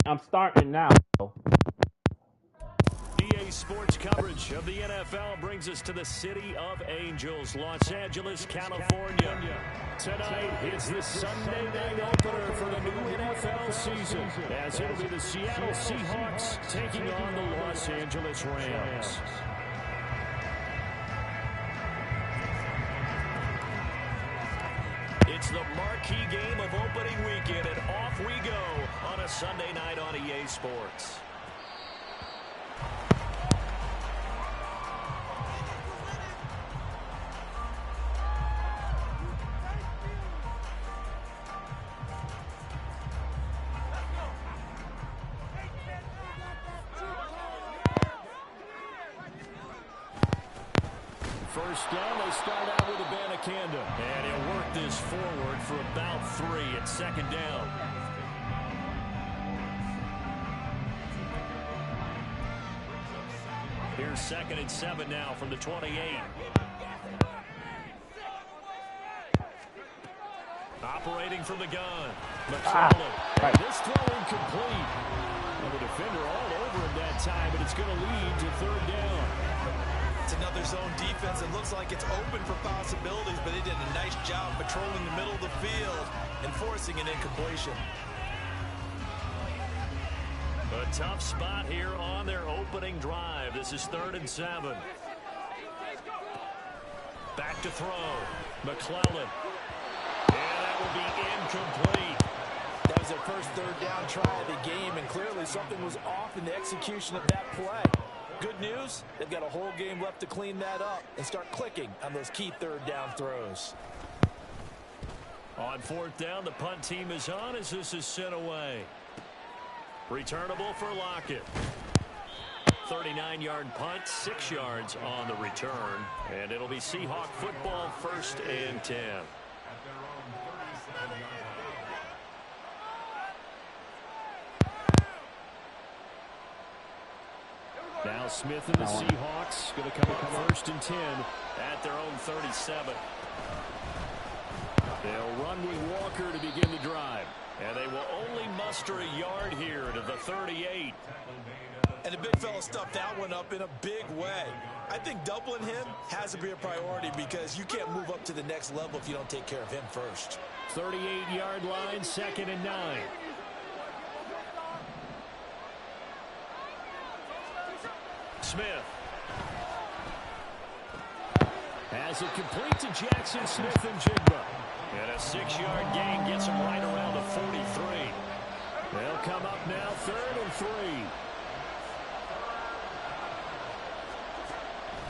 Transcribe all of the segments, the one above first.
I'm starting now. EA Sports coverage of the NFL brings us to the City of Angels, Los Angeles, California. Tonight, it's the Sunday night opener for the new NFL season, as it'll be the Seattle Seahawks taking on the Los Angeles Rams. It's the marquee game of opening weekend, and off we go on a Sunday night on EA Sports. First down, they start out with Abanikanda. And he'll work this forward for about 3 at second down. Here's 2nd and 7 now from the 28. Operating from the gun. McClellan. This throw incomplete. And the defender all over him that time, but it's going to lead to 3rd down. It's another zone defense. It looks like it's open for possibilities, but they did a nice job patrolling the middle of the field and forcing an incompletion. A tough spot here on their opening drive. This is 3rd and 7. Back to throw. McClellan. And that will be incomplete. That was their first 3rd down try of the game, and clearly something was off in the execution of that play. Good news, they've got a whole game left to clean that up and start clicking on those key 3rd down throws. On 4th down, the punt team is on as this is sent away. Returnable for Lockett. 39-yard punt, 6 yards on the return. And it'll be Seahawk football, 1st and 10. Now Smith and the Seahawks going to come up 1st and 10 at their own 37. They'll run with Walker to begin the drive. And they will only muster a yard here to the 38. And the big fella stuffed that one up in a big way. I think doubling him has to be a priority because you can't move up to the next level if you don't take care of him first. 38-yard line, 2nd and 9. Smith. Has it complete to Jackson Smith and Jigba. And a 6-yard gain gets him right around the 43. They'll come up now 3rd and 3.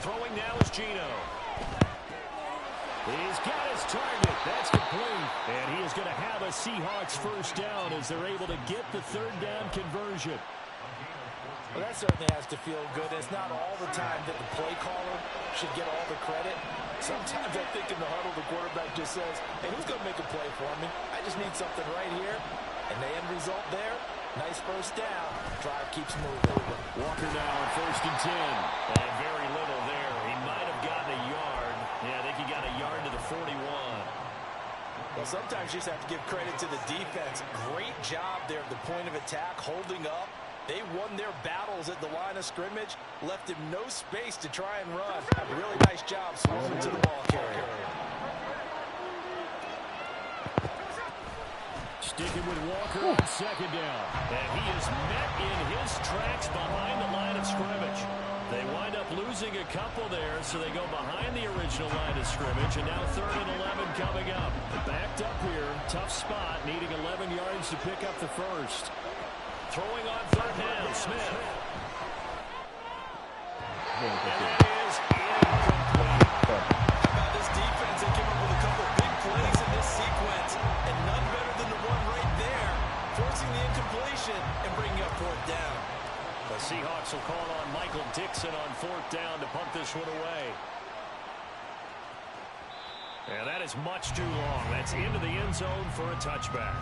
Throwing now is Gino. He's got his target. That's complete. And he is going to have a Seahawks 1st down as they're able to get the 3rd down conversion. Well, that certainly has to feel good. It's not all the time that the play caller should get all the credit. Sometimes I think in the huddle, the quarterback just says, hey, who's going to make a play for me? I just need something right here. And the end result there, nice 1st down. Drive keeps moving. Walker now on 1st and 10. And very little there. He might have gotten a yard. Yeah, I think he got a yard to the 41. Well, sometimes you just have to give credit to the defense. Great job there at the point of attack, holding up. They won their battles at the line of scrimmage, left him no space to try and run. A really nice job swarming to the ball carrier. Sticking with Walker on 2nd down. And he is met in his tracks behind the line of scrimmage. They wind up losing a couple there, so they go behind the original line of scrimmage. And now 3rd and 11 coming up. Backed up here, tough spot, needing 11 yards to pick up the 1st. Throwing on 3rd down, Smith. And that is incomplete. How about this defense? They came up with a couple of big plays in this sequence, and none better than the one right there, forcing the incompletion and bringing up 4th down. The Seahawks will call on Michael Dixon on 4th down to punt this one away. And that is much too long. That's into the end zone for a touchback.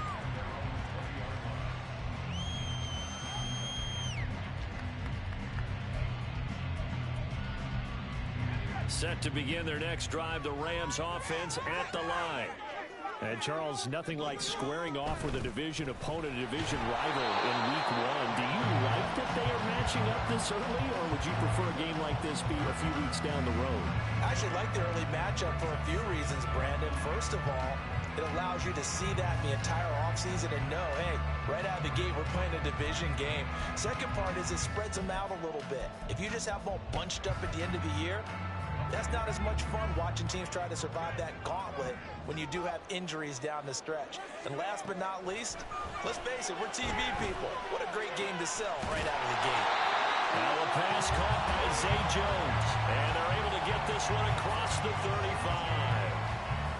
Set to begin their next drive, the Rams offense at the line. And Charles, nothing like squaring off with a division opponent, a division rival in week 1. Do you like that they are matching up this early, or would you prefer a game like this be a few weeks down the road? I actually like the early matchup for a few reasons, Brandon. First of all, it allows you to see that the entire offseason and know, hey, right out of the gate, we're playing a division game. Second part is it spreads them out a little bit. If you just have them all bunched up at the end of the year, that's not as much fun watching teams try to survive that gauntlet when you do have injuries down the stretch. And last but not least, let's face it, we're TV people. What a great game to sell right out of the gate. Now a pass caught by Zay Jones, and they're able to get this one across the 35.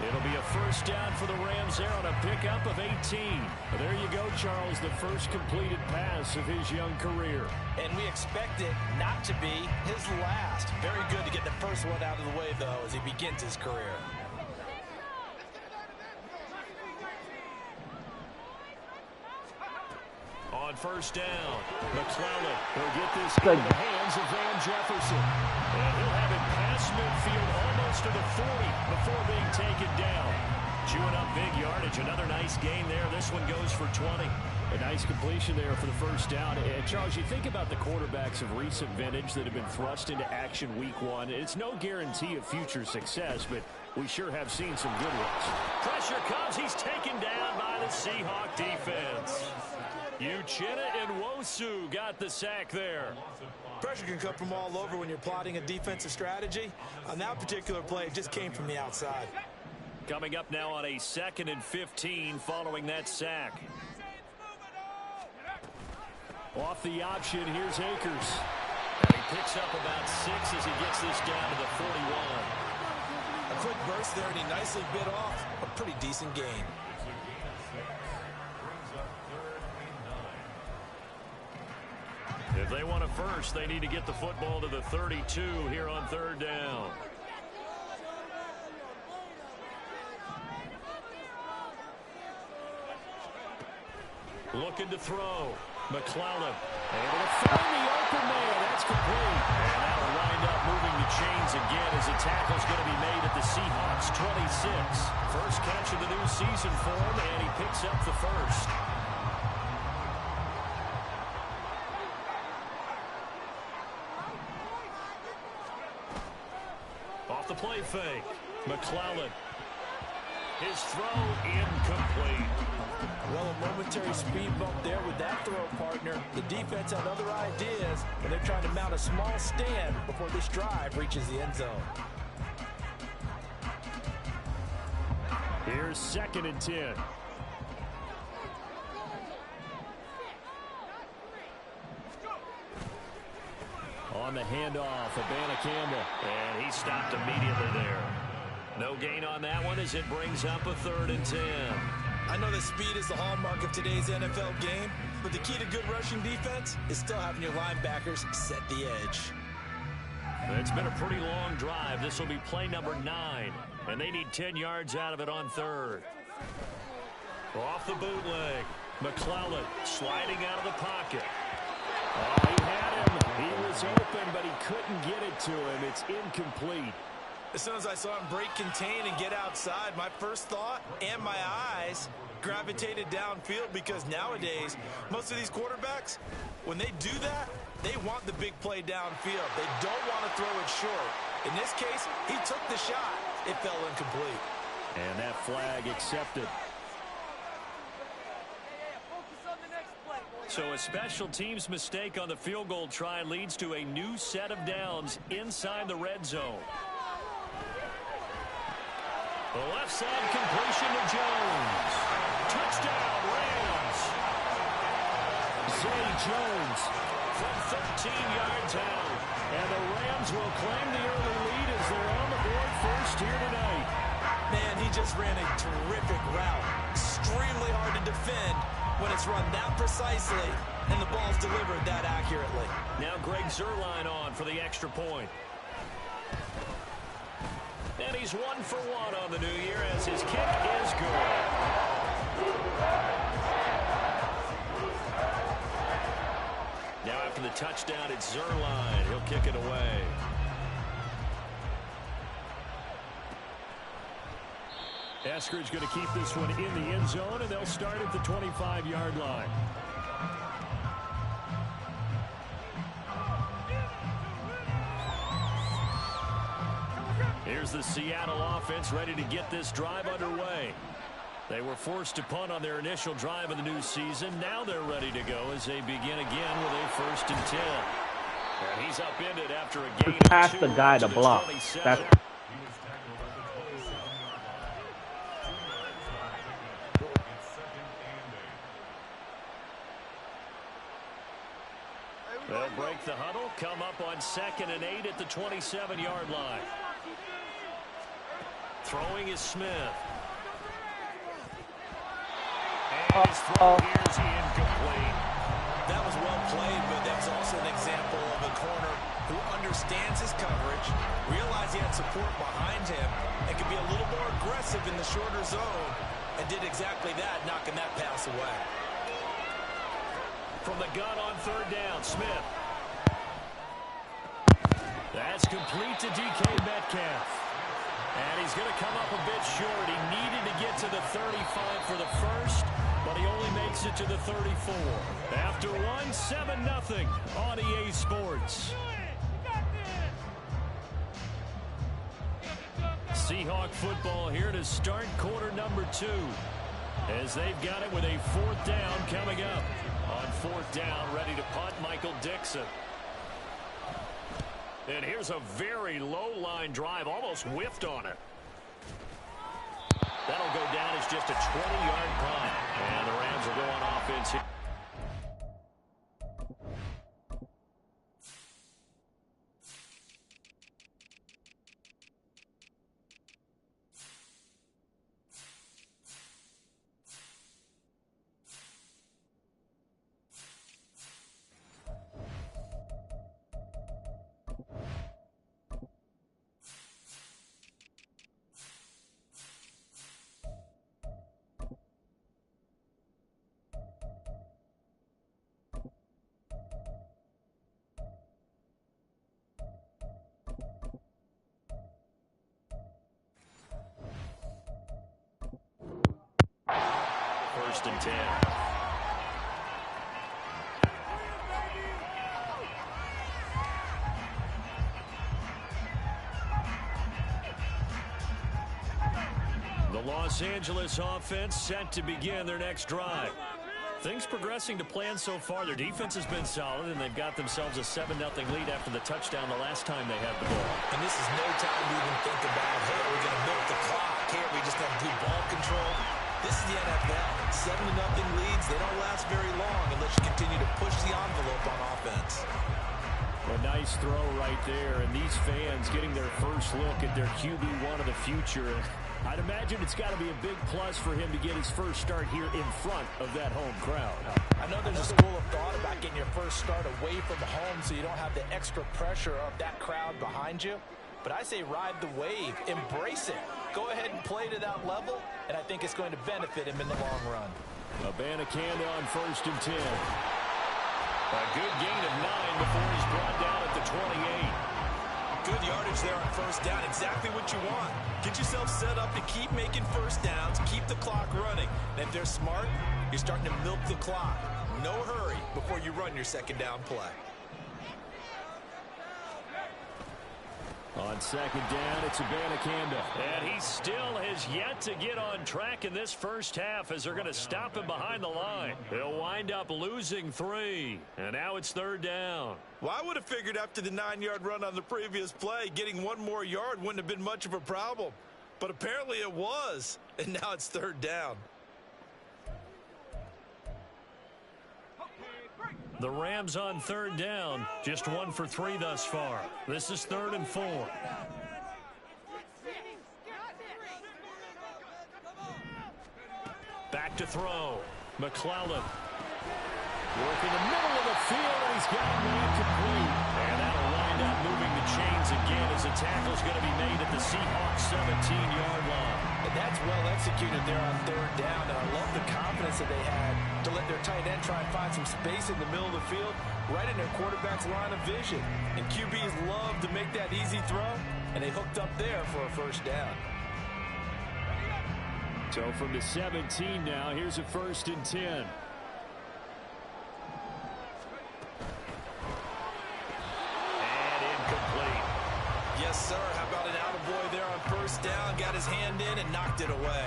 It'll be a first down for the Rams there on a pickup of 18. There you go, Charles, the first completed pass of his young career. And we expect it not to be his last. Very good to get the first one out of the way, though, as he begins his career. On first down, McClellan will get this in the hands of Van Jefferson. And he'll have it past midfield almost to the 40 before being taken down. Chewing up big yardage. Another nice gain there. This one goes for 20. A nice completion there for the first down. And Charles, you think about the quarterbacks of recent vintage that have been thrust into action week 1. It's no guarantee of future success, but we sure have seen some good ones. Pressure comes. He's taken down by the Seahawk defense. Uchenna and Nwosu got the sack there. Pressure can come from all over when you're plotting a defensive strategy. On that particular play, it just came from the outside. Coming up now on a 2nd and 15 following that sack. Off the option, here's Akers. And he picks up about 6 as he gets this down to the 41. A quick burst there, and he nicely bit off a pretty decent gain. If they want a first, they need to get the football to the 32 here on 3rd down. Looking to throw. McClellan able to find the open man. That's complete. And that'll wind up moving the chains again as the tackle's going to be made at the Seahawks 26. First catch of the new season for him, and he picks up the first. Off the play fake. McClellan. His throw incomplete. Well, a momentary speed bump there with that throw, partner. The defense had other ideas, and they're trying to mount a small stand before this drive reaches the end zone. Here's 2nd and 10. On the handoff, Abana Campbell. And he stopped immediately there. No gain on that one as it brings up a 3rd and 10. I know that speed is the hallmark of today's NFL game, but the key to good rushing defense is still having your linebackers set the edge. It's been a pretty long drive. This will be play number 9, and they need 10 yards out of it on 3rd. Off the bootleg, McClellan sliding out of the pocket. Oh, he had him. He was open, but he couldn't get it to him. It's incomplete. As soon as I saw him break contain and get outside, my first thought and my eyes gravitated downfield, because nowadays, most of these quarterbacks, when they do that, they want the big play downfield. They don't want to throw it short. In this case, he took the shot. It fell incomplete. And that flag accepted. So a special teams mistake on the field goal try leads to a new set of downs inside the red zone. The left side completion to Jones. Touchdown, Rams. Zay Jones from 13 yards out. And the Rams will claim the early lead as they're on the board first here tonight. Man, he just ran a terrific route. Extremely hard to defend when it's run that precisely and the ball's delivered that accurately. Now Greg Zuerlein on for the extra point. And he's 1 for 1 on the new year as his kick is good. Now after the touchdown, it's Zuerlein. He'll kick it away. Huskers going to keep this one in the end zone, and they'll start at the 25-yard line. Here's the Seattle offense ready to get this drive underway. They were forced to punt on their initial drive of the new season. Now they're ready to go as they begin again with a 1st and 10. And he's upended after a gain of 2. Pass the guy to block. That's They'll break the huddle, come up on 2nd and 8 at the 27-yard line. Throwing is Smith. And his throw here is incomplete. That was well played, but that was also an example of a corner who understands his coverage, realized he had support behind him, and could be a little more aggressive in the shorter zone, and did exactly that, knocking that pass away. From the gun on 3rd down, Smith. That's complete to DK Metcalf. And he's going to come up a bit short. He needed to get to the 35 for the first, but he only makes it to the 34. After one, 7-0 on EA Sports. Seahawk football here to start quarter number 2. As they've got it with a 4th down coming up. On 4th down, ready to punt, Michael Dixon. And here's a very low-line drive, almost whiffed on it. That'll go down as just a 20-yard punt. And the Rams will go on offense here. First and 10. The Los Angeles offense set to begin their next drive. Things progressing to plan so far. Their defense has been solid, and they've got themselves a 7-0 lead after the touchdown the last time they had the ball. And this is no time to even think about, hey, we're going to milk the clock. Here we just have good ball control. This is the NFL. 7-0 leads, they don't last very long unless you continue to push the envelope on offense. A nice throw right there, and these fans getting their first look at their QB1 of the future. I'd imagine it's got to be a big plus for him to get his first start here in front of that home crowd. I know there's a school of thought about getting your first start away from home so you don't have the extra pressure of that crowd behind you. But I say ride the wave, embrace it. Go ahead and play to that level, and I think it's going to benefit him in the long run. Abanikanda on 1st and 10. A good gain of 9 before he's brought down at the 28. Good yardage there on 1st down, exactly what you want. Get yourself set up to keep making 1st downs, keep the clock running. And if they're smart, you're starting to milk the clock. No hurry before you run your 2nd down play. On 2nd down, it's Abanikanda. And he still has yet to get on track in this first half as they're going to stop him behind the line. He'll wind up losing 3. And now it's 3rd down. Well, I would have figured after the 9-yard run on the previous play, getting 1 more yard wouldn't have been much of a problem. But apparently it was. And now it's 3rd down. The Rams on 3rd down, just 1 for 3 thus far. This is 3rd and 4. Back to throw. McClellan. Working the middle of the field, and he's got him incomplete. And that'll wind up moving the chains again as the tackle's going to be made at the Seahawks 17-yard line. And that's well executed there on 3rd down, and I love the confidence that they had to let their tight end try and find some space in the middle of the field, right in their quarterback's line of vision. And QBs love to make that easy throw, and they hooked up there for a 1st down. So from the 17 now, here's a 1st and 10. And incomplete. Yes, sir. How about an attaboy there on 1st down? Got his hand in and knocked it away.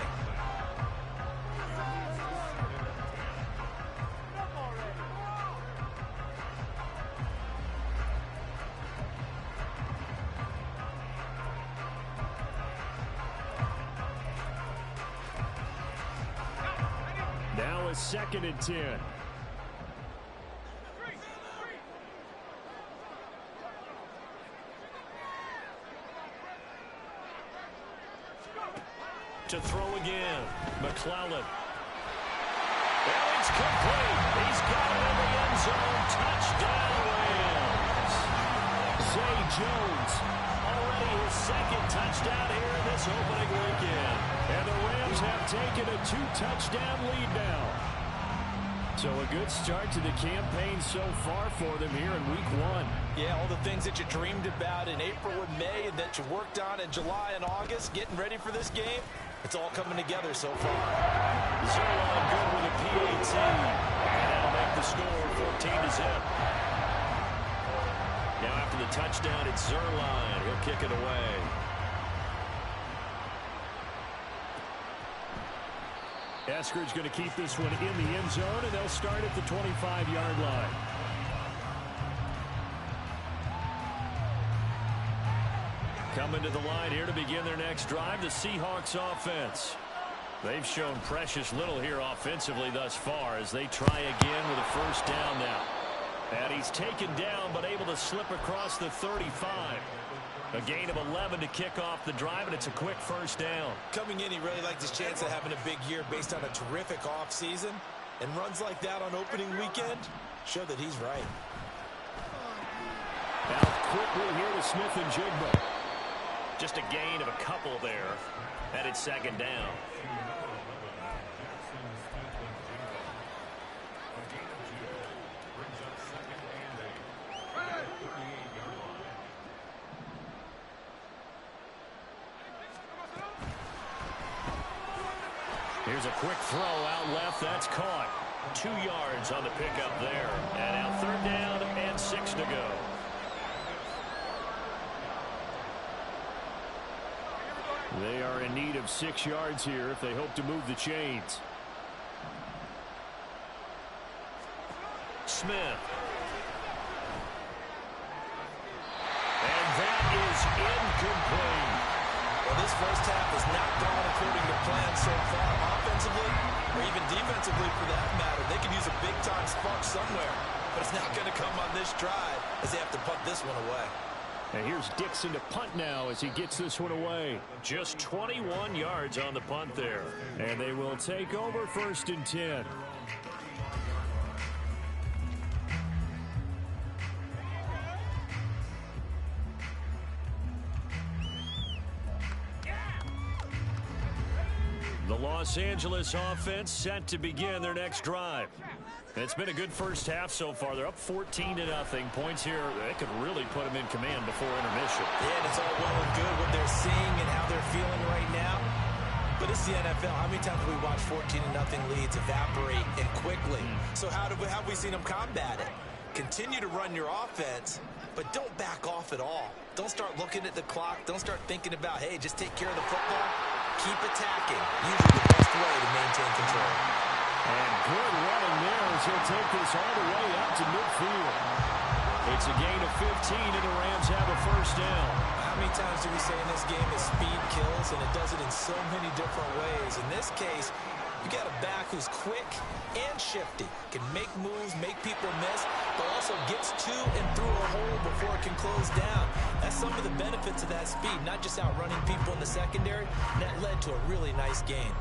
Now a 2nd and 10. To throw again. McClellan. Well, it's complete. He's got it in the end zone. Touchdown, Rams. Zay Jones, already his 2nd touchdown here in this opening weekend. And the Rams have taken a 2-touchdown lead now. So a good start to the campaign so far for them here in week 1. Yeah, all the things that you dreamed about in April and May and that you worked on in July and August, getting ready for this game, it's all coming together so far. Zerline good with a PAT. And that'll make the score 14-0. Now after the touchdown, it's Zerline. He'll kick it away. Eskridge going to keep this one in the end zone, and they'll start at the 25-yard line. Coming to the line here to begin their next drive, the Seahawks offense. They've shown precious little here offensively thus far as they try again with a 1st down now. And he's taken down but able to slip across the 35. A gain of 11 to kick off the drive, and it's a quick 1st down. Coming in, he really liked his chance of having a big year based on a terrific offseason. And runs like that on opening weekend show that he's right. Now quickly here to Smith and Jigba. Just a gain of a couple there. Headed 2nd down. Here's a quick throw out left. That's caught. 2 yards on the pickup there. And now 3rd down and 6 to go. They are in need of 6 yards here if they hope to move the chains. Smith. And that is incomplete. Well, this 1st half has not gone according to plan so far, offensively or even defensively for that matter. They could use a big-time spark somewhere, but it's not going to come on this drive as they have to punt this one away. And here's Dixon to punt now as he gets this one away. Just 21 yards on the punt there. And they will take over 1st and 10. The Los Angeles offense set to begin their next drive. It's been a good 1st half so far. They're up 14-0. Points here, they could really put them in command before intermission. Yeah, and it's all well and good what they're seeing and how they're feeling right now. But it's the NFL. How many times have we watched 14-0 leads evaporate and quickly? So how have we seen them combat it? Continue to run your offense, but don't back off at all. Don't start looking at the clock. Don't start thinking about, hey, just take care of the football. Keep attacking. Usually the best way to maintain control. And good running there as he'll take this all the way out to midfield. It's a gain of 15, and the Rams have a 1st down. How many times do we say in this game that speed kills, and it does it in so many different ways? In this case, you got a back who's quick and shifty, can make moves, make people miss, but also gets to and through a hole before it can close down. That's some of the benefits of that speed, not just outrunning people in the secondary. That led to a really nice gain.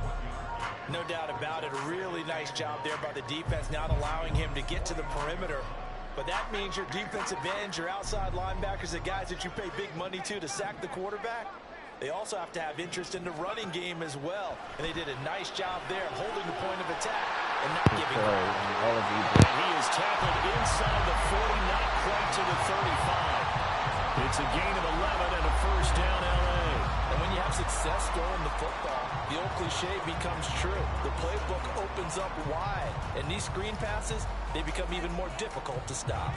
No doubt about it, a really nice job there by the defense, not allowing him to get to the perimeter. But that means your defensive ends, your outside linebackers, the guys that you pay big money to sack the quarterback, they also have to have interest in the running game as well. And they did a nice job there holding the point of attack and not giving up. And he is tackled inside the 40, not quite to the 35. It's a gain of 11 and a 1st down, L.A. And when you have success throwing the football, The old cliche becomes true. The playbook opens up wide, and these screen passes, they become even more difficult to stop.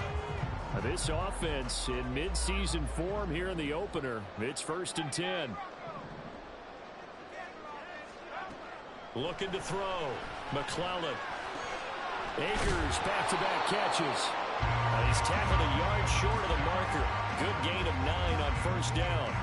This offense in mid-season form here in the opener. It's 1st and 10. Looking to throw. McClellan. Akers back-to-back catches. He's tackled a yard short of the marker. Good gain of 9 on 1st down.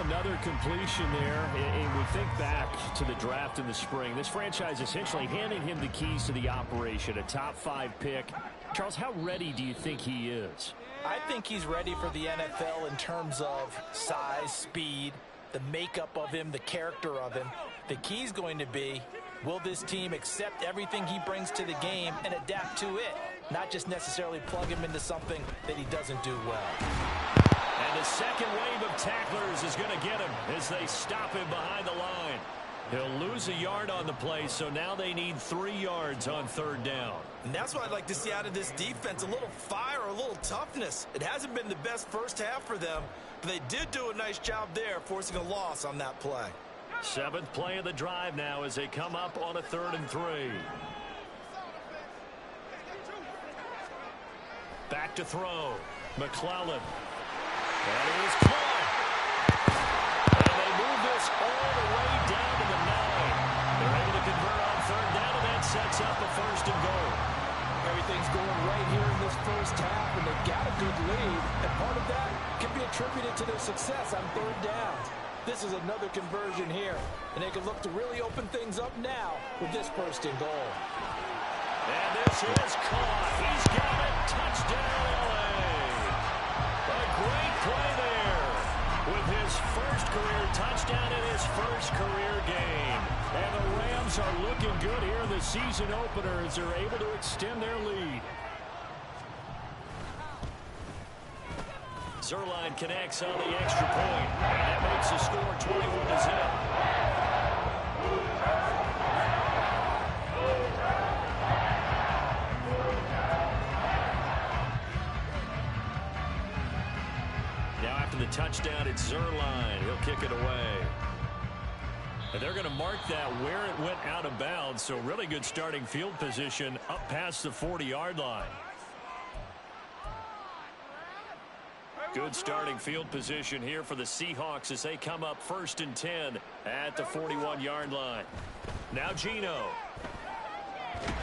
Another completion there, and we think back to the draft in the spring. This franchise essentially handing him the keys to the operation, a top 5 pick. Charles, how ready do you think he is? I think he's ready for the NFL in terms of size, speed, the makeup of him, the character of him. The key's going to be, will this team accept everything he brings to the game and adapt to it, not just necessarily plug him into something that he doesn't do well. And the second wave of tacklers is going to get him as they stop him behind the line. He'll lose a yard on the play, so now they need 3 yards on 3rd down. And that's what I'd like to see out of this defense, a little fire, a little toughness. It hasn't been the best first half for them, but they did do a nice job there, forcing a loss on that play. 7th play of the drive now as they come up on a 3rd and 3. Back to throw. McClellan. That is caught. And they move this all the way down to the 9. They're able to convert on 3rd down, and that sets up a 1st and goal. Everything's going right here in this first half, and they've got a good lead. And part of that can be attributed to their success on 3rd down. This is another conversion here, and they can look to really open things up now with this 1st and goal. And this is caught. He's got it. Touchdown, LA. A great play there with his first career touchdown in his first career game. And the Rams are looking good here in the season opener as they're able to extend their lead. Zerline connects on the extra point. And that makes the score 21-0. The touchdown, it's Zerline. He'll kick it away. And they're going to mark that where it went out of bounds. So really good starting field position up past the 40-yard line. Good starting field position here for the Seahawks as they come up 1st and 10 at the 41-yard line. Now Geno. And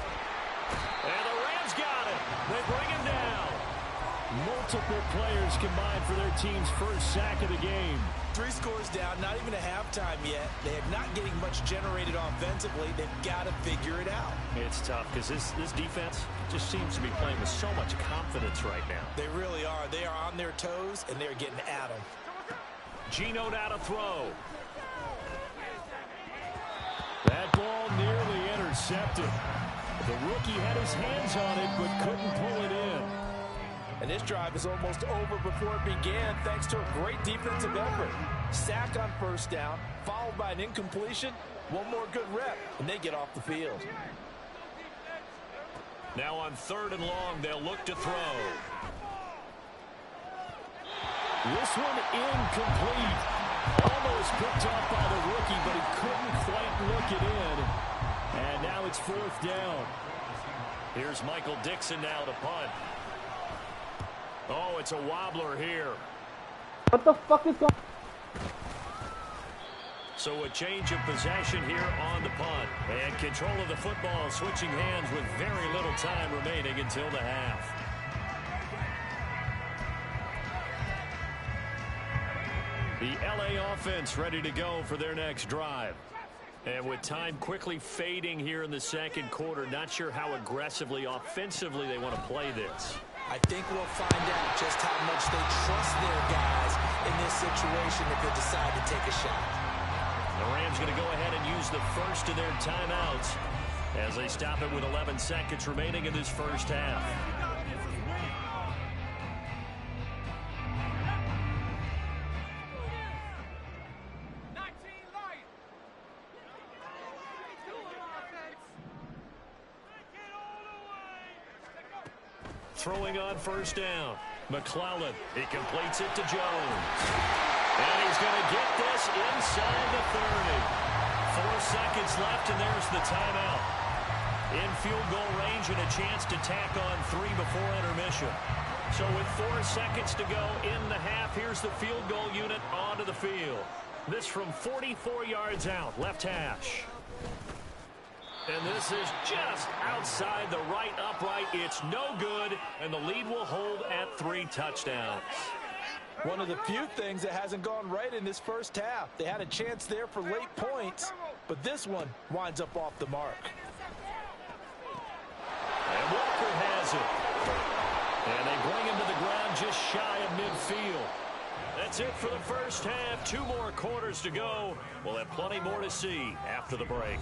the Rams got it. They bring him down. Multiple players combined for their team's first sack of the game. 3 scores down, not even a halftime yet. They are not getting much generated offensively. They've got to figure it out. It's tough because this defense just seems to be playing with so much confidence right now. They really are. They are on their toes, and they're getting at them. Geno now to throw. That ball nearly intercepted. The rookie had his hands on it but couldn't pull it in. And this drive is almost over before it began thanks to a great defensive effort. Sack on 1st down, followed by an incompletion. One more good rep, and they get off the field. Now on 3rd and long, they'll look to throw. This one incomplete. Almost picked off by the rookie, but he couldn't quite look it in. And now it's 4th down. Here's Michael Dixon now to punt. Oh, it's a wobbler here. What the fuck is going on? So a change of possession here on the punt. And control of the football switching hands with very little time remaining until the half. The LA offense ready to go for their next drive. And with time quickly fading here in the 2nd quarter, not sure how aggressively, offensively they want to play this. I think we'll find out just how much they trust their guys in this situation if they decide to take a shot. The Rams going to go ahead and use the first of their timeouts as they stop it with 11 seconds remaining in this first half. Throwing on 1st down. McClellan. He completes it to Jones. And he's going to get this inside the 30. 4 seconds left, and there's the timeout. In field goal range and a chance to tack on 3 before intermission. So with 4 seconds to go in the half, here's the field goal unit onto the field. This from 44 yards out, left hash. And this is just outside the right upright. It's no good, and the lead will hold at 3 touchdowns. One of the few things that hasn't gone right in this first half. They had a chance there for late points, but this one winds up off the mark. And Walker has it. And they bring him to the ground just shy of midfield. That's it for the first half. 2 more quarters to go. We'll have plenty more to see after the break.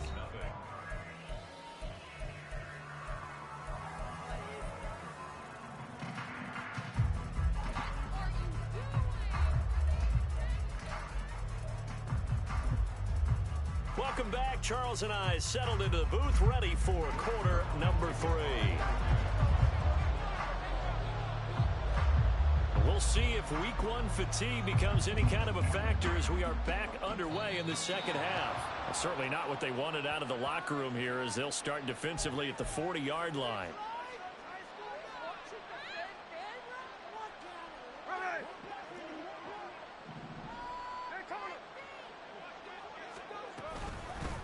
Welcome back. Charles and I settled into the booth, ready for quarter number 3. We'll see if week 1 fatigue becomes any kind of a factor as we are back underway in the second half. Well, certainly not what they wanted out of the locker room here, as they'll start defensively at the 40-yard line.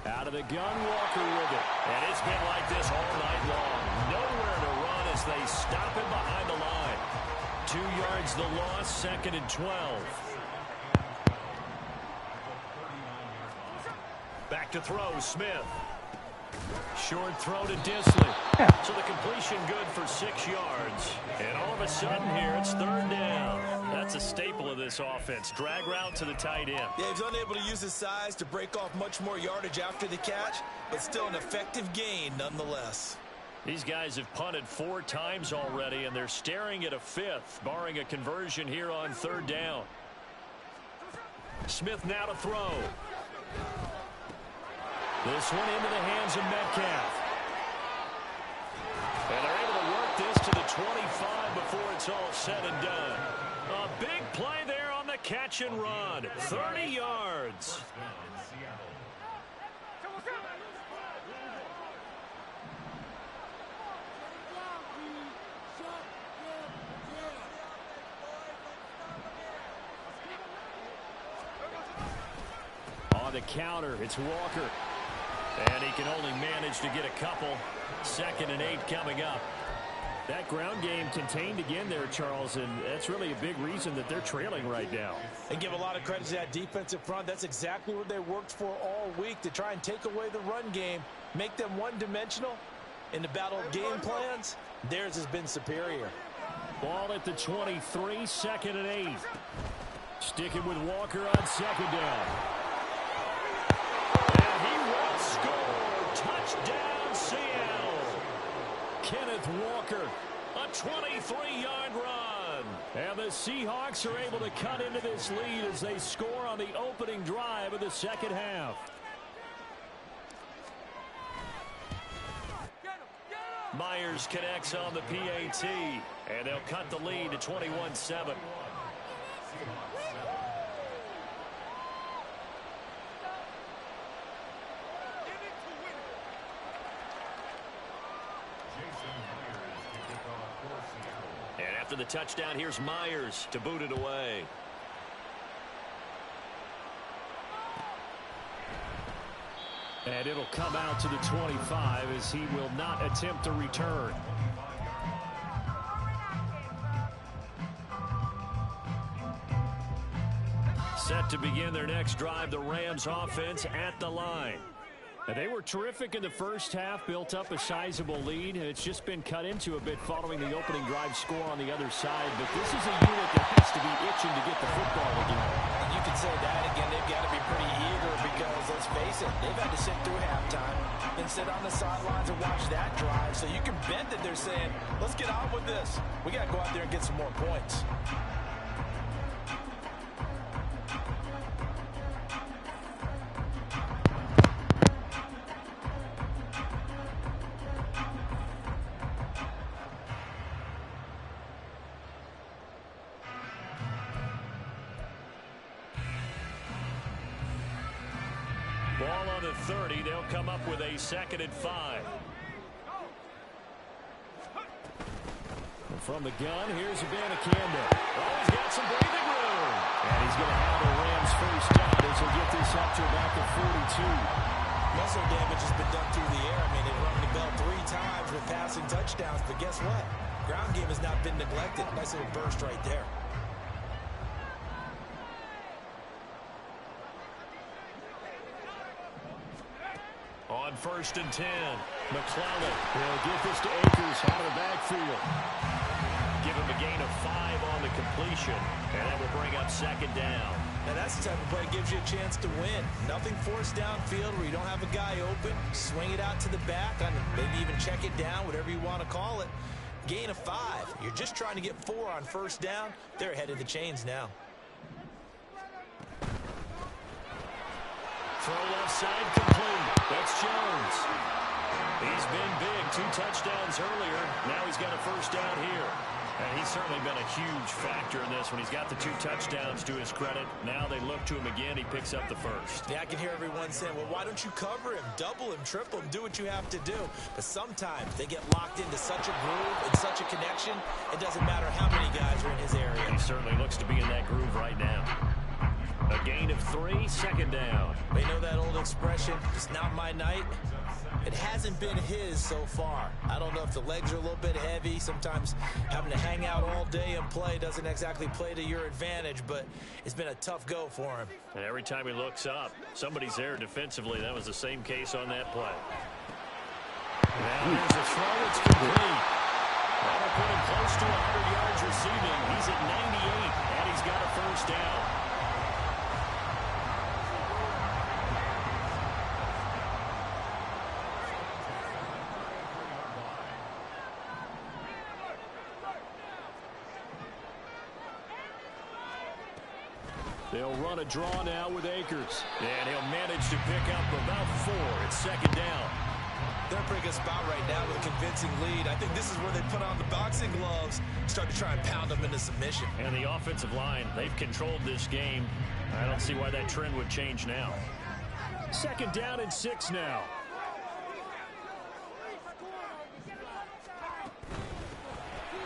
Out of the gun, Walker with it. And it's been like this all night long. Nowhere to run as they stop him behind the line. 2 yards the loss, 2nd and 12. Back to throw, Smith. Short throw to Disley. So the completion good for 6 yards. And all of a sudden here, it's 3rd down. That's a staple of this offense. Drag route to the tight end. Yeah, he's unable to use his size to break off much more yardage after the catch, but still an effective gain nonetheless. These guys have punted 4 times already, and they're staring at a 5th, barring a conversion here on 3rd down. Smith now to throw. This one into the hands of Metcalf. And they're able to work this to the 25 before it's all said and done. A big play there on the catch and run. 30 yards. On the counter, it's Walker. And he can only manage to get a couple. 2nd and 8 coming up. That ground game contained again there, Charles, and that's really a big reason that they're trailing right now. And give a lot of credit to that defensive front. That's exactly what they worked for all week, to try and take away the run game, make them one-dimensional. In the battle of game plans, theirs has been superior. Ball at the 23, 2nd and 8. Sticking with Walker on 2nd down. And he will score. Touchdown, Seattle. Kenneth Walker, a 23-yard run. And the Seahawks are able to cut into this lead as they score on the opening drive of the second half. Myers connects on the PAT, and they'll cut the lead to 21-7. And after the touchdown, here's Myers to boot it away. And it'll come out to the 25 as he will not attempt a return. Set to begin their next drive, the Rams offense at the line. And they were terrific in the first half, built up a sizable lead, and it's just been cut into a bit following the opening drive score on the other side. But this is a unit that has to be itching to get the football again. You could say that again. They've got to be pretty eager because, let's face it, they've had to sit through halftime and sit on the sidelines and watch that drive. So you can bet that they're saying, let's get on with this. We got to go out there and get some more points. Ball on the 30. They'll come up with a 2nd and 5. From the gun, here's Abanikanda. Oh, he's got some breathing room. And he's going to have the Rams first down as he'll get this up to about the 42. Muscle damage has been done through the air. I mean, they've rung the bell 3 times with passing touchdowns, but guess what? Ground game has not been neglected. Nice little burst right there. On 1st and 10, McClellan will get this to Akers out of the backfield. Give him a gain of 5 on the completion, and that will bring up 2nd down. Now that's the type of play that gives you a chance to win. Nothing forced downfield where you don't have a guy open. Swing it out to the back, maybe even check it down, whatever you want to call it. Gain of 5. You're just trying to get 4 on 1st down. They're ahead of the chains now. Throw left side complete. That's Jones. He's been big. 2 touchdowns earlier. Now he's got a 1st down here. And he's certainly been a huge factor in this when he's got the 2 touchdowns to his credit. Now they look to him again. He picks up the 1st. Yeah, I can hear everyone saying, well, why don't you cover him, double him, triple him, do what you have to do. But sometimes they get locked into such a groove and such a connection, it doesn't matter how many guys are in his area. He certainly looks to be in that groove right now. A gain of 3, 2nd down. They know that old expression, it's not my night. It hasn't been his so far. I don't know if the legs are a little bit heavy. Sometimes having to hang out all day and play doesn't exactly play to your advantage, but it's been a tough go for him. And every time he looks up, somebody's there defensively. That was the same case on that play. Now here's a throw. It's complete. That'll put him close to 100 yards receiving. He's at 98, and he's got a 1st down. They'll run a draw now with Akers. And he'll manage to pick up about 4. It's 2nd down. They're in a pretty good spot right now with a convincing lead. I think this is where they put on the boxing gloves, start to try and pound them into submission. And the offensive line, they've controlled this game. I don't see why that trend would change now. 2nd down and 6 now.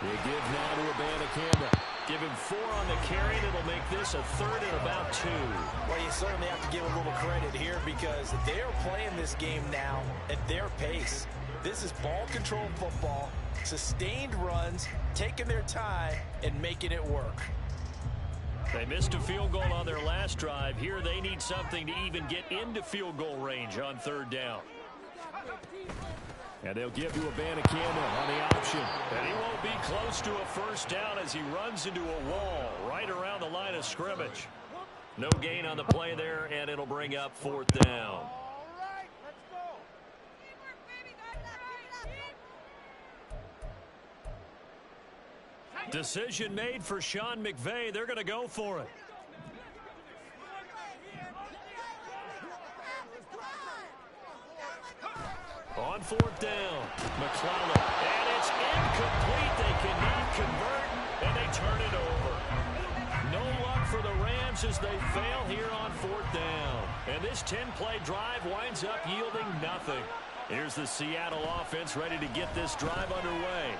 They give now to Abanikanda. Give him 4 on the carry, and it'll make this a 3rd and about 2. Well, you certainly have to give a little credit here because they're playing this game now at their pace. This is ball control football, sustained runs, taking their time, and making it work. They missed a field goal on their last drive. Here they need something to even get into field goal range on 3rd down. And they'll give to Abanikanda on the option. And he won't be close to a 1st down as he runs into a wall right around the line of scrimmage. No gain on the play there, and it'll bring up 4th down. Decision made for Sean McVay. They're going to go for it. On 4th down, McClellan, and it's incomplete. They cannot convert, and they turn it over. No luck for the Rams as they fail here on 4th down. And this 10-play drive winds up yielding nothing. Here's the Seattle offense ready to get this drive underway.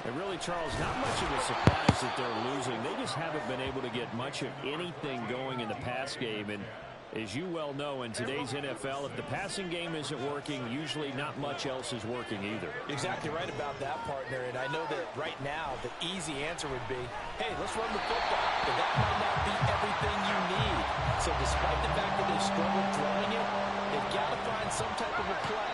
And really, Charles, not much of a surprise that they're losing. They just haven't been able to get much of anything going in the pass game. And as you well know, in today's NFL, if the passing game isn't working, usually not much else is working either. Exactly right about that, partner. And I know that right now the easy answer would be, hey, let's run the football. But that might not be everything you need. So despite the fact that they've struggled throwing it, they've got to find some type of a play,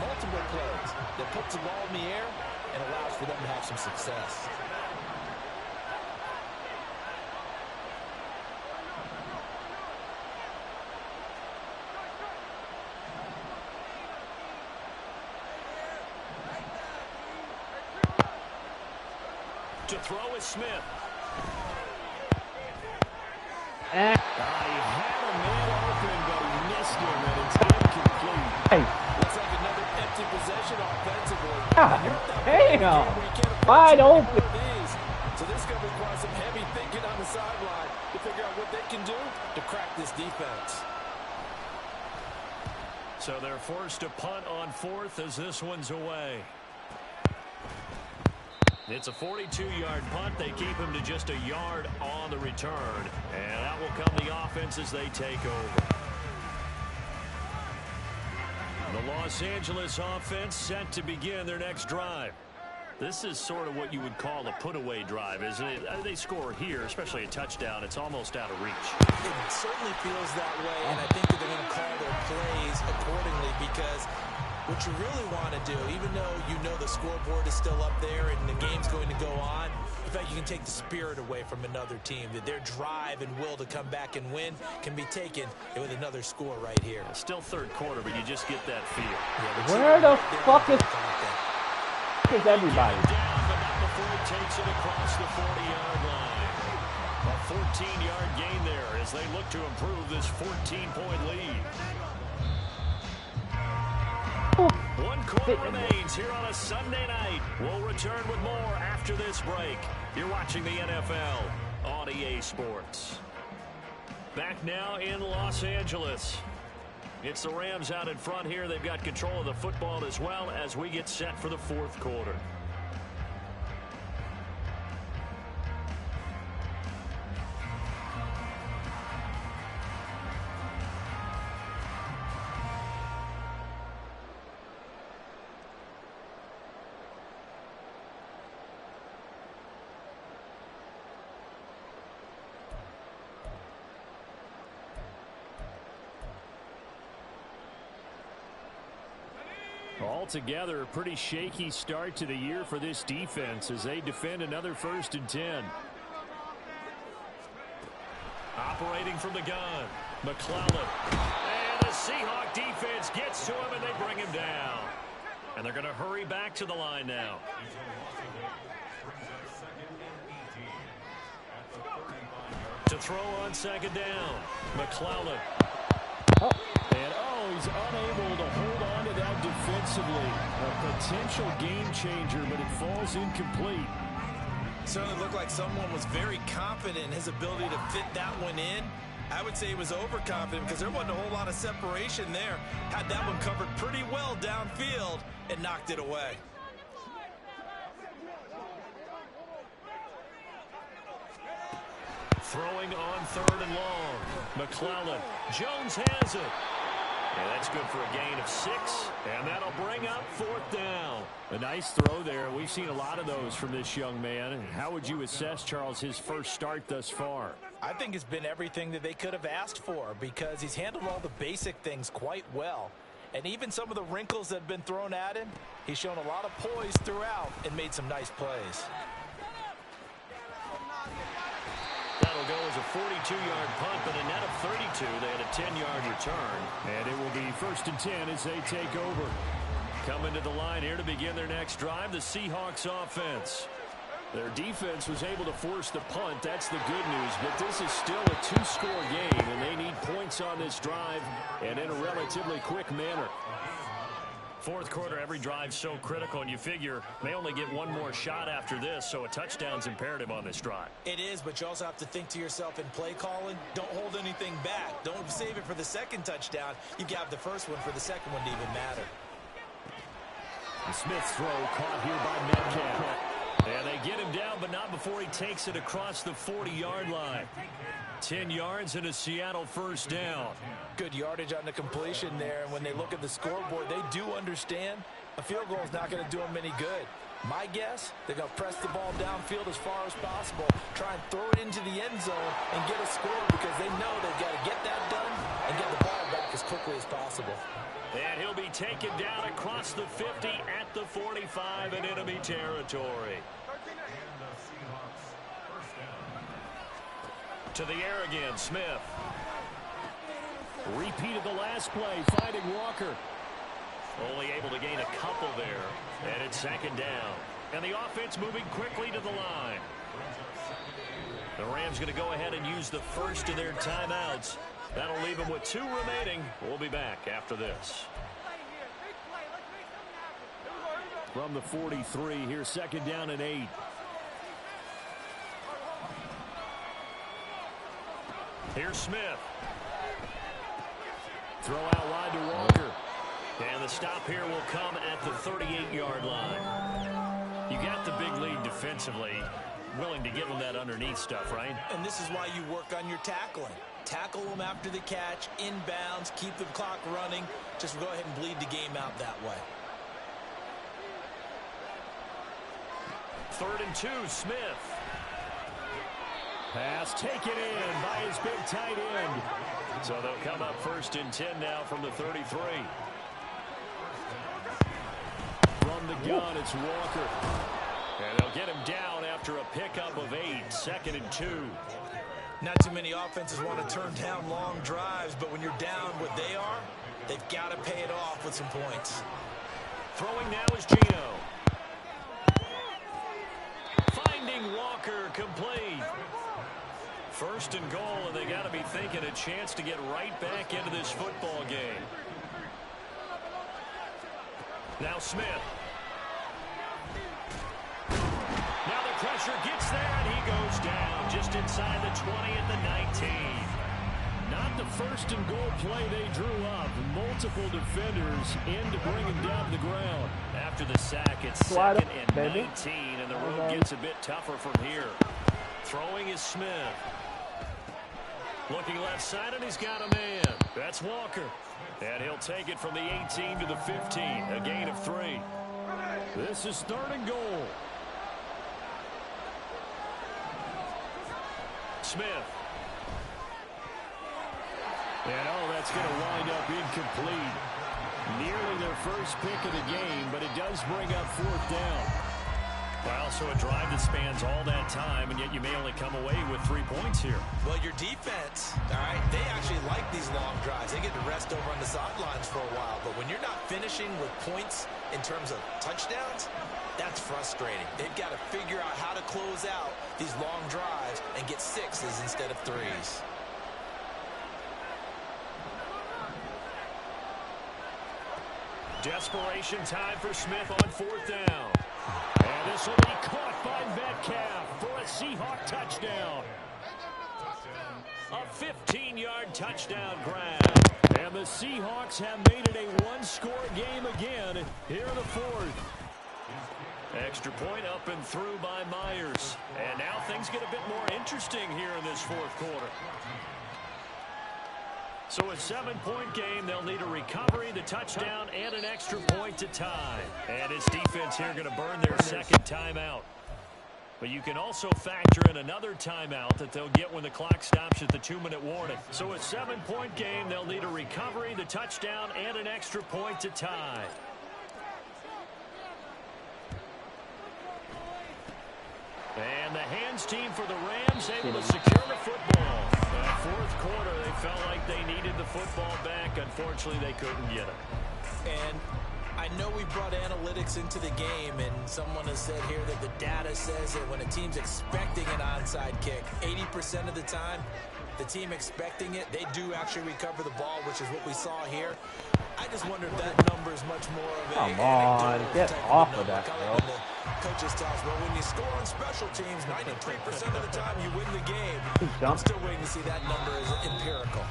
multiple plays, that puts the ball in the air and allows for them to have some success. To throw is Smith. He had a man open, but he missed him, and it's incomplete. Hey. Looks like another empty possession offensively. Damn. Wide open. So this is going to require some heavy thinking on the sideline to figure out what they can do to crack this defense. So they're forced to punt on fourth as this one's away. It's a 42-yard punt. They keep him to just a yard on the return. And out will come the offense as they take over. The Los Angeles offense set to begin their next drive. This is sort of what you would call a put-away drive, isn't it? They score here, especially a touchdown. It's almost out of reach. It certainly feels that way, and I think that they're going to call their plays accordingly because what you really want to do, even though you know the scoreboard is still up there and the game's going to go on, in fact, you can take the spirit away from another team, that their drive and will to come back and win can be taken with another score right here. Still third quarter, but you just get that feel. Yeah, where the fuck is everybody? Down, but not before he takes it across the 40-yard line. A 14-yard gain there as they look to improve this 14-point lead. One quarter remains here on a Sunday night. We'll return with more after this break. You're watching the NFL on EA Sports. Back now in Los Angeles. It's the Rams out in front here. They've got control of the football as well as we get set for the fourth quarter. Altogether, a pretty shaky start to the year for this defense as they defend another 1st and 10. Operating from the gun, McClellan. And the Seahawks defense gets to him and they bring him down. And they're going to hurry back to the line now. To throw on 2nd down, McClellan. And he's unable to hold on to that defensively. A potential game changer, but it falls incomplete. Certainly looked like someone was very confident in his ability to fit that one in. I would say he was overconfident because there wasn't a whole lot of separation there. Had that one covered pretty well downfield and knocked it away. Throwing on 3rd and long. McClellan. Jones has it. And that's good for a gain of 6. And that'll bring up 4th down. A nice throw there. We've seen a lot of those from this young man. How would you assess, Charles, his first start thus far? I think it's been everything that they could have asked for because he's handled all the basic things quite well. And even some of the wrinkles that have been thrown at him, he's shown a lot of poise throughout and made some nice plays. That'll go as a 42-yard punt, but a net of 32. They had a 10-yard return. And it will be 1st and 10 as they take over. Coming to the line here to begin their next drive, the Seahawks offense. Their defense was able to force the punt. That's the good news. But this is still a 2-score game, and they need points on this drive and in a relatively quick manner. Fourth quarter, every drive's so critical, and you figure they only get one more shot after this, so a touchdown's imperative on this drive. It is, but you also have to think to yourself in play calling, don't hold anything back. Don't save it for the second touchdown. You got the first one for the second one to even matter. The Smith's throw caught here by Metcalf. And they get him down, but not before he takes it across the 40-yard line. 10 yards and a Seattle 1st down. Good yardage on the completion there, and when they look at the scoreboard, they do understand a field goal is not going to do them any good. My guess, they're going to press the ball downfield as far as possible, try and throw it into the end zone and get a score because they know they've got to get that done and get the ball back as quickly as possible. And he'll be taken down across the 50 at the 45 in enemy territory. To the air again, Smith. Repeated the last play, finding Walker. Only able to gain a couple there. And it's 2nd down. And the offense moving quickly to the line. The Rams going to go ahead and use the first of their timeouts. That'll leave them with 2 remaining. We'll be back after this. From the 43, here's 2nd down and 8. Here's Smith. Throw out wide to Walker. And the stop here will come at the 38-yard line. You got the big lead defensively. Willing to give them that underneath stuff, right? And this is why you work on your tackling. Tackle them after the catch, inbounds, keep the clock running. Just go ahead and bleed the game out that way. 3rd and 2, Smith. Pass taken in by his big tight end. So they'll come up 1st and 10 now from the 33. From the gun, it's Walker. And they'll get him down after a pickup of 8, 2nd and 2. Not too many offenses want to turn down long drives, but when you're down what they are, they've got to pay it off with some points. Throwing now is Gino. Finding Walker complete. 1st and goal, and they got to be thinking a chance to get right back into this football game. Now Smith. Now the pressure gets there, and he goes down just inside the 20 at the 19. Not the 1st and goal play they drew up. Multiple defenders in to bring him down to the ground. After the sack, it's 2nd and 19, and the road gets a bit tougher from here. Throwing is Smith. Looking left side, and he's got a man. That's Walker. And he'll take it from the 18 to the 15, a gain of 3. This is 3rd and goal. Smith. And that's going to wind up incomplete. Nearly their first pick of the game, but it does bring up 4th down. Well, so a drive that spans all that time, and yet you may only come away with 3 points here. Well, your defense, all right, they actually like these long drives. They get to rest over on the sidelines for a while, but when you're not finishing with points in terms of touchdowns, that's frustrating. They've got to figure out how to close out these long drives and get 6s instead of 3s. Desperation time for Smith on 4th down. And this will be caught by Metcalf for a Seahawk touchdown. A 15-yard touchdown grab. And the Seahawks have made it a one-score game again here in the 4th. Extra point up and through by Myers. And now things get a bit more interesting here in this 4th quarter. So a 7-point game, they'll need a recovery, the touchdown, and an extra point to tie. And his defense here going to burn their 2nd timeout. But you can also factor in another timeout that they'll get when the clock stops at the 2-minute warning. So a 7-point game, they'll need a recovery, the touchdown, and an extra point to tie. And the hands team for the Rams able to secure the football. That 4th quarter, they felt like they needed the football back. Unfortunately, they couldn't get it. And I know we brought analytics into the game, and someone has said here that the data says that when a team's expecting an onside kick, 80% of the time, the team expecting it, they do actually recover the ball, which is what we saw here. I just wonder if that number is much more of a... Come on, get off of that, bro. Coaches tell us, well, when you score on special teams, 93% of the time you win the game. I'm still waiting to see that number is empirical.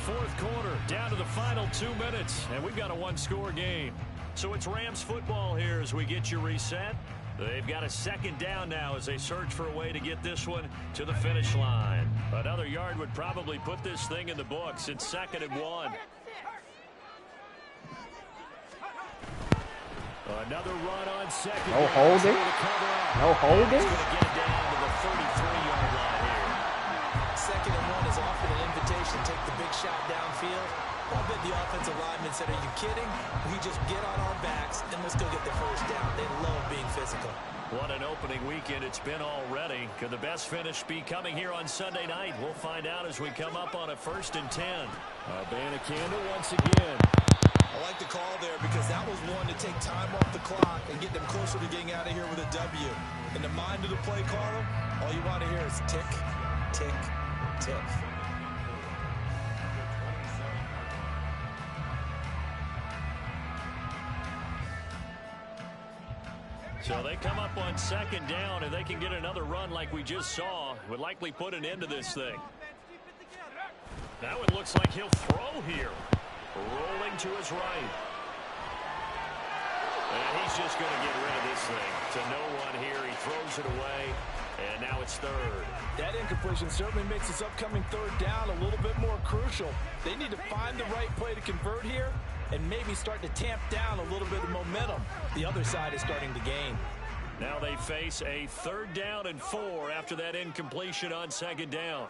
4th quarter, down to the final 2 minutes, and we've got a one-score game. So it's Rams football here as we get you reset. They've got a 2nd down now as they search for a way to get this one to the finish line. Another yard would probably put this thing in the books. It's 2nd and 1. Another run on 2nd. No holding. No holding. He's going to get it down to the 33-yard line here. 2nd and 1 is often an invitation to take the big shot downfield. I bet the offensive lineman said, are you kidding? We just get on our backs and let's go get the 1st down. They love being physical. What an opening weekend it's been already. Could the best finish be coming here on Sunday night? We'll find out as we come up on a 1st and 10. Abanikanda once again. I like the call there because that was one to take time off the clock and get them closer to getting out of here with a W. In the mind of the play caller, all you want to hear is tick, tick, tick. So they come up on 2nd down, and they can get another run like we just saw. Would likely put an end to this thing. Now it looks like he'll throw here. Rolling to his right. And he's just going to get rid of this thing to no one here. He throws it away, and now it's third. That incompletion certainly makes this upcoming third down a little bit more crucial. They need to find the right play to convert here and maybe start to tamp down a little bit of momentum the other side is starting to gain. Now they face a 3rd down and 4 after that incompletion on 2nd down.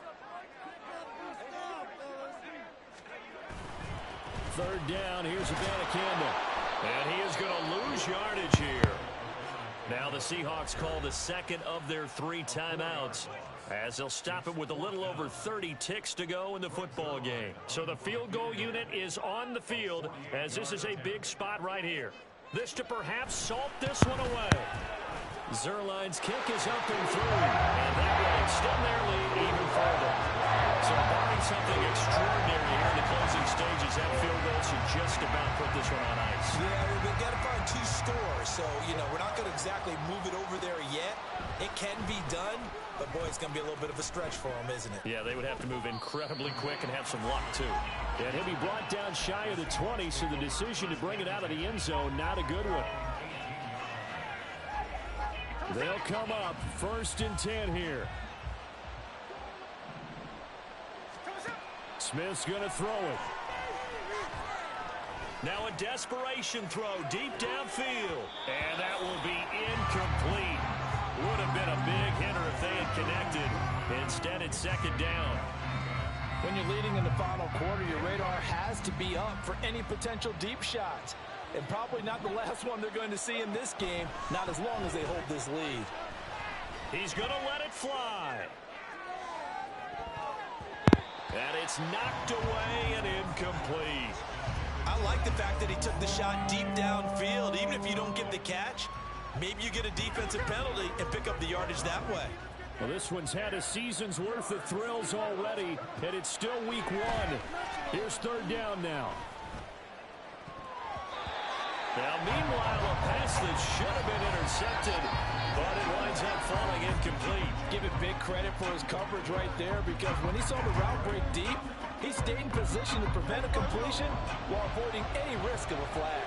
3rd down, here's Abanikanda. And he is going to lose yardage here. Now the Seahawks call the 2nd of their 3 timeouts, as they'll stop it with a little over 30 ticks to go in the football game. So the field goal unit is on the field, as this is a big spot right here. This to perhaps salt this one away. Zerline's kick is up and through, and that will extend their lead even further. So barring something extraordinary here in the closing stages, that field goal should just about put this one on ice. Yeah, we've got to find 2 scores, so, we're not going to exactly move it over there yet. It can be done, but, boy, it's going to be a little bit of a stretch for them, isn't it? Yeah, they would have to move incredibly quick and have some luck, too. And he'll be brought down shy of the 20, so the decision to bring it out of the end zone, not a good one. They'll come up 1st and 10 here. Smith's going to throw it. Now a desperation throw deep downfield. And that will be incomplete. Would have been a big hitter if they had connected. Instead, it's 2nd down. When you're leading in the final quarter, your radar has to be up for any potential deep shots. And probably not the last one they're going to see in this game, not as long as they hold this lead. He's going to let it fly. And it's knocked away and incomplete. I like the fact that he took the shot deep downfield. Even if you don't get the catch, maybe you get a defensive penalty and pick up the yardage that way. Well, this one's had a season's worth of thrills already, and it's still week 1. Here's 3rd down now. Now, meanwhile, a pass that should have been intercepted, but it winds up falling incomplete. Give it big credit for his coverage right there, because when he saw the route break deep, he stayed in position to prevent a completion while avoiding any risk of a flag.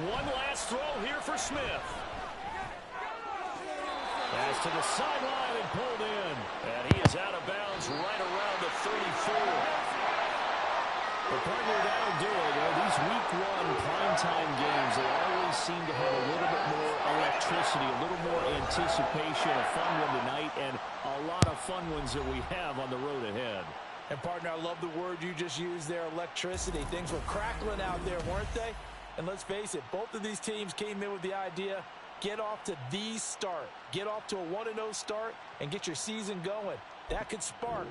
One last throw here for Smith. Pass to the sideline and pulled in. And he is out of bounds right around the 34. But partner, that'll do it. These week 1 primetime games, they always seem to have a little bit more electricity, a little more anticipation, a fun one tonight, and a lot of fun ones that we have on the road ahead. And partner, I love the word you just used there, electricity. Things were crackling out there, weren't they? And let's face it, both of these teams came in with the idea, get off to the start. Get off to a 1-0 start and get your season going. That could spark